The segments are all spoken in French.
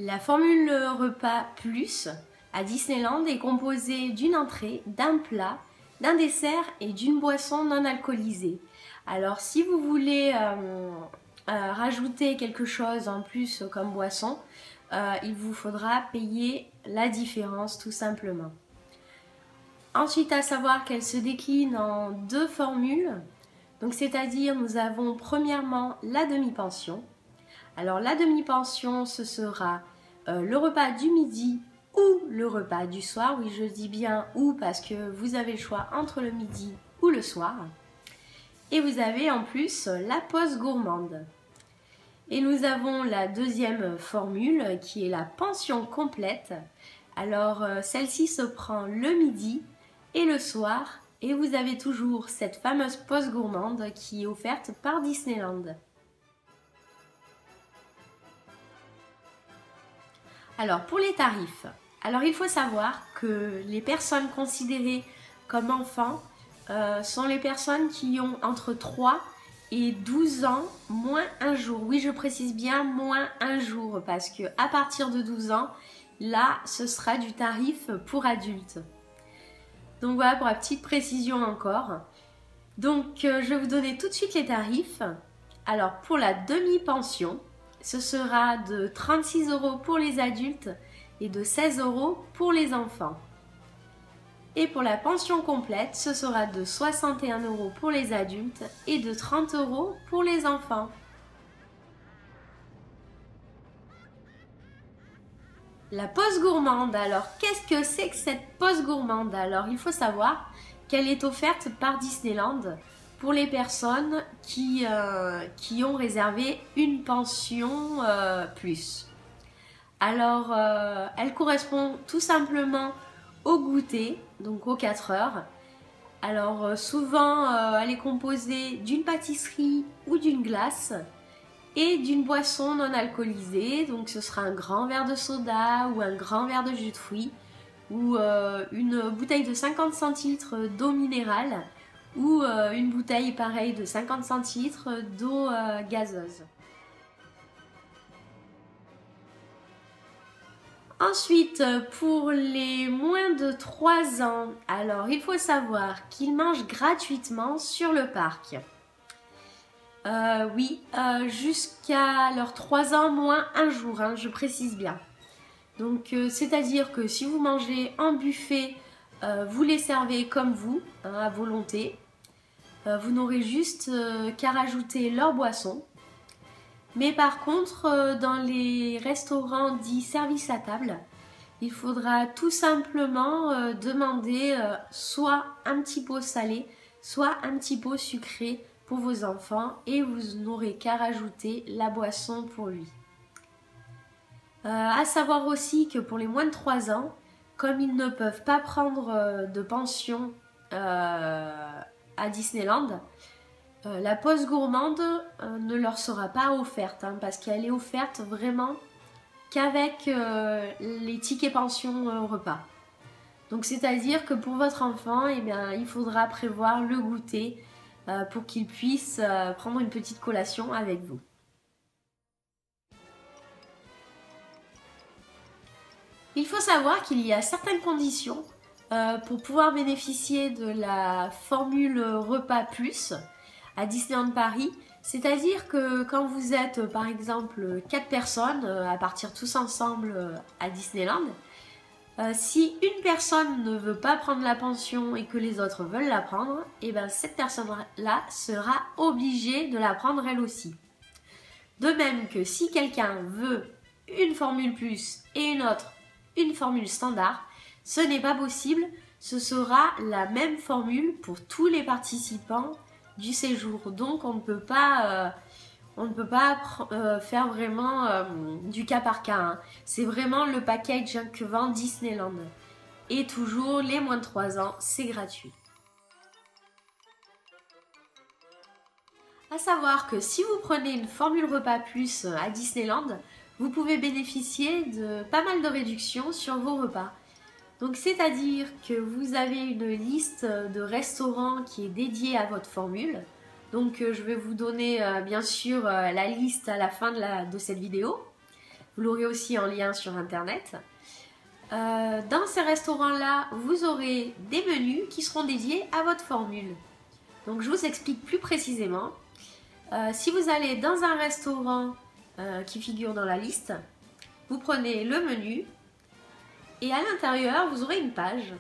La formule repas plus à Disneyland est composée d'une entrée, d'un plat, d'un dessert et d'une boisson non alcoolisée. Alors si vous voulez rajouter quelque chose en plus comme boisson, il vous faudra payer la différence tout simplement. Ensuite, à savoir qu'elle se décline en deux formules. Donc c'est-à-dire nous avons premièrement la demi-pension. Alors la demi-pension, ce sera le repas du midi ou le repas du soir. Oui, je dis bien ou parce que vous avez le choix entre le midi ou le soir. Et vous avez en plus la pause gourmande. Et nous avons la deuxième formule qui est la pension complète. Alors celle-ci se prend le midi et le soir. Et vous avez toujours cette fameuse pause gourmande qui est offerte par Disneyland. Alors pour les tarifs, il faut savoir que les personnes considérées comme enfants sont les personnes qui ont entre 3 et 12 ans moins un jour. Oui, je précise bien moins un jour parce que à partir de 12 ans, là ce sera du tarif pour adultes. Donc voilà pour la petite précision encore. Donc je vais vous donner tout de suite les tarifs. Alors pour la demi-pension, ce sera de 36 € pour les adultes et de 16 € pour les enfants. Et pour la pension complète, ce sera de 61 € pour les adultes et de 30 € pour les enfants. La pause gourmande, alors qu'est-ce que c'est que cette pause gourmande? Alors il faut savoir qu'elle est offerte par Disneyland pour les personnes qui ont réservé une pension plus. Alors elle correspond tout simplement au goûter, donc aux 4 heures. Alors souvent elle est composée d'une pâtisserie ou d'une glace et d'une boisson non alcoolisée, donc ce sera un grand verre de soda ou un grand verre de jus de fruits ou une bouteille de 50 centilitres d'eau minérale ou une bouteille pareille de 50 centilitres d'eau gazeuse. Ensuite, pour les moins de 3 ans, alors il faut savoir qu'ils mangent gratuitement sur le parc. Oui, jusqu'à leurs 3 ans moins un jour, hein, je précise bien. Donc c'est-à-dire que si vous mangez en buffet, vous les servez comme vous, hein, à volonté. Vous n'aurez juste qu'à rajouter leur boisson. Mais par contre, dans les restaurants dits service à table, il faudra tout simplement demander soit un petit pot salé, soit un petit pot sucré pour vos enfants et vous n'aurez qu'à rajouter la boisson pour lui. À savoir aussi que pour les moins de 3 ans, comme ils ne peuvent pas prendre de pension à Disneyland, la pause gourmande ne leur sera pas offerte hein, parce qu'elle est offerte vraiment qu'avec les tickets pension repas. Donc c'est-à-dire que pour votre enfant, eh bien, il faudra prévoir le goûter pour qu'il puisse prendre une petite collation avec vous. Il faut savoir qu'il y a certaines conditions pour pouvoir bénéficier de la formule repas plus à Disneyland Paris, c'est-à-dire que quand vous êtes par exemple 4 personnes à partir tous ensemble à Disneyland, si une personne ne veut pas prendre la pension et que les autres veulent la prendre, et bien cette personne-là sera obligée de la prendre elle aussi. De même que si quelqu'un veut une formule plus et une autre une formule standard, ce n'est pas possible, ce sera la même formule pour tous les participants du séjour. Donc on ne peut pas faire vraiment du cas par cas. Hein. C'est vraiment le package que vend Disneyland. Et toujours les moins de 3 ans, c'est gratuit. À savoir que si vous prenez une formule repas plus à Disneyland, vous pouvez bénéficier de pas mal de réductions sur vos repas. Donc c'est-à-dire que vous avez une liste de restaurants qui est dédiée à votre formule. Donc je vais vous donner bien sûr la liste à la fin de cette vidéo. Vous l'aurez aussi en lien sur internet. Dans ces restaurants-là, vous aurez des menus qui seront dédiés à votre formule. Donc je vous explique plus précisément. Si vous allez dans un restaurant qui figure dans la liste, vous prenez le menu et à l'intérieur, vous aurez une page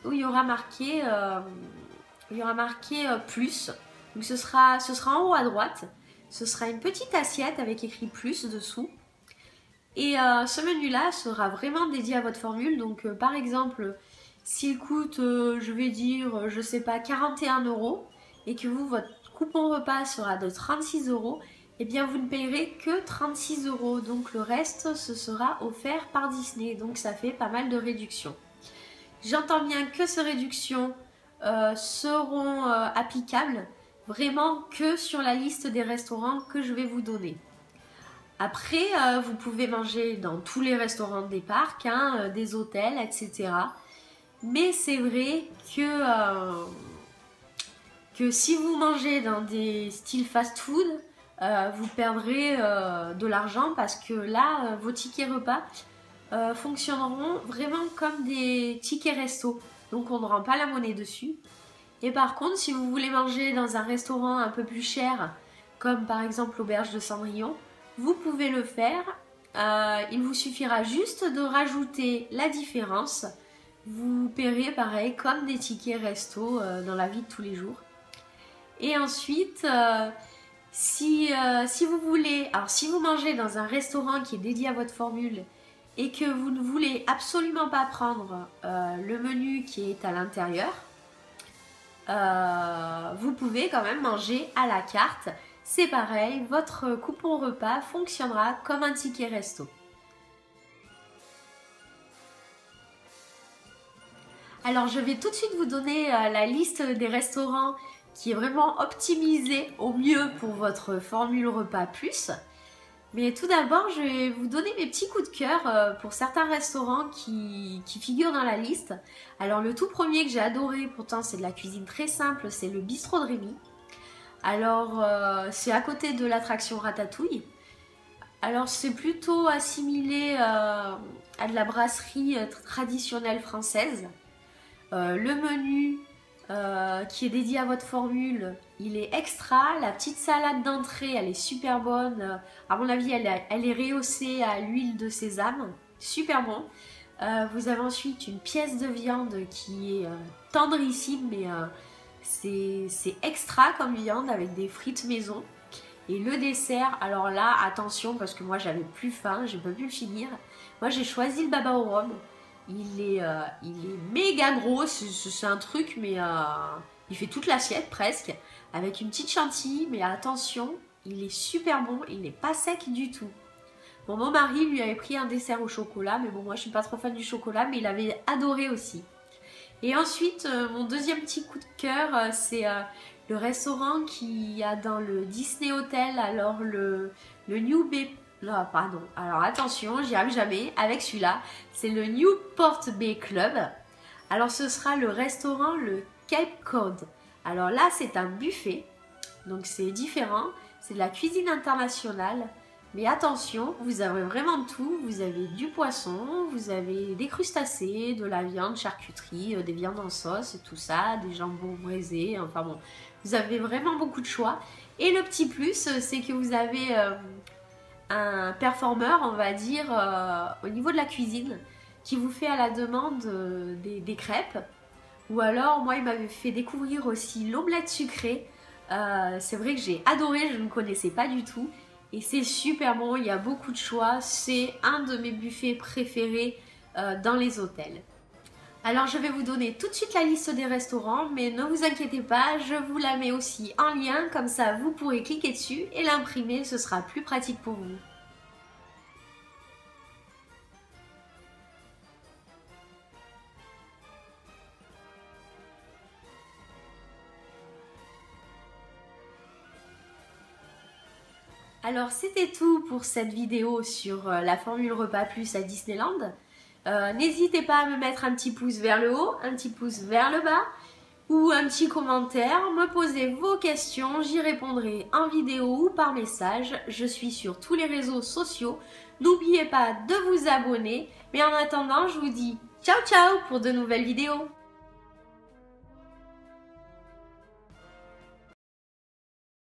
où il y aura marqué, plus. Donc ce sera en haut à droite. Ce sera une petite assiette avec écrit plus dessous. Et ce menu-là sera vraiment dédié à votre formule. Donc par exemple, s'il coûte, je vais dire, je sais pas, 41 € et que vous, votre coupon repas sera de 36 €, eh bien vous ne payerez que 36 €. Donc le reste, ce sera offert par Disney. Donc ça fait pas mal de réductions. J'entends bien que ces réductions seront applicables vraiment que sur la liste des restaurants que je vais vous donner. Après, vous pouvez manger dans tous les restaurants des parcs, des hôtels, etc. Mais c'est vrai que si vous mangez dans des styles fast-food, vous perdrez de l'argent parce que là, vos tickets repas fonctionneront vraiment comme des tickets resto. Donc on ne rend pas la monnaie dessus. Et par contre, si vous voulez manger dans un restaurant un peu plus cher, comme par exemple l'auberge de Cendrillon, vous pouvez le faire. Il vous suffira juste de rajouter la différence. Vous paierez pareil comme des tickets resto dans la vie de tous les jours. Et ensuite, si vous voulez, alors si vous mangez dans un restaurant qui est dédié à votre formule et que vous ne voulez absolument pas prendre le menu qui est à l'intérieur, vous pouvez quand même manger à la carte. C'est pareil, votre coupon repas fonctionnera comme un ticket resto. Alors je vais tout de suite vous donner la liste des restaurants qui est vraiment optimisée au mieux pour votre formule repas plus. Mais tout d'abord, je vais vous donner mes petits coups de cœur pour certains restaurants qui figurent dans la liste. Alors le tout premier que j'ai adoré, pourtant c'est de la cuisine très simple, c'est le Bistrot de Rémy. Alors c'est à côté de l'attraction Ratatouille. Alors c'est plutôt assimilé à de la brasserie traditionnelle française. Le menu qui est dédié à votre formule, il est extra. La petite salade d'entrée, elle est super bonne. À mon avis, elle est rehaussée à l'huile de sésame. Super bon. Vous avez ensuite une pièce de viande qui est tendrissime, mais c'est extra comme viande avec des frites maison. Et le dessert, alors là, attention, parce que moi j'avais plus faim, j'ai pas pu le finir. Moi j'ai choisi le baba au rhum. Il est méga gros, c'est un truc, mais il fait toute l'assiette presque, avec une petite chantilly, mais attention, il est super bon, il n'est pas sec du tout. Bon, mon mari lui avait pris un dessert au chocolat, mais bon, moi je suis pas trop fan du chocolat, mais il avait adoré aussi. Et ensuite, mon deuxième petit coup de cœur, c'est le restaurant qu'il y a dans le Disney Hotel, alors le New Bay. Non, pardon. Alors attention, j'y arrive jamais avec celui-là. C'est le Newport Bay Club. Alors ce sera le restaurant le Cape Cod. Alors là, c'est un buffet. Donc c'est différent. C'est de la cuisine internationale. Mais attention, vous avez vraiment tout. Vous avez du poisson, vous avez des crustacés, de la viande, charcuterie, des viandes en sauce, tout ça, des jambons braisés. Enfin bon, vous avez vraiment beaucoup de choix. Et le petit plus, c'est que vous avez un performeur, on va dire, au niveau de la cuisine, qui vous fait à la demande des crêpes. Ou alors, moi, il m'avait fait découvrir aussi l'omelette sucrée. C'est vrai que j'ai adoré, je ne connaissais pas du tout. Et c'est super bon, il y a beaucoup de choix. C'est un de mes buffets préférés dans les hôtels. Alors je vais vous donner tout de suite la liste des restaurants, mais ne vous inquiétez pas, je vous la mets aussi en lien, comme ça vous pourrez cliquer dessus et l'imprimer, ce sera plus pratique pour vous. Alors c'était tout pour cette vidéo sur la formule repas plus à Disneyland. N'hésitez pas à me mettre un petit pouce vers le haut, un petit pouce vers le bas. ou un petit commentaire, me poser vos questions, j'y répondrai en vidéo ou par message. Je suis sur tous les réseaux sociaux. N'oubliez pas de vous abonner. Mais en attendant, je vous dis ciao ciao pour de nouvelles vidéos.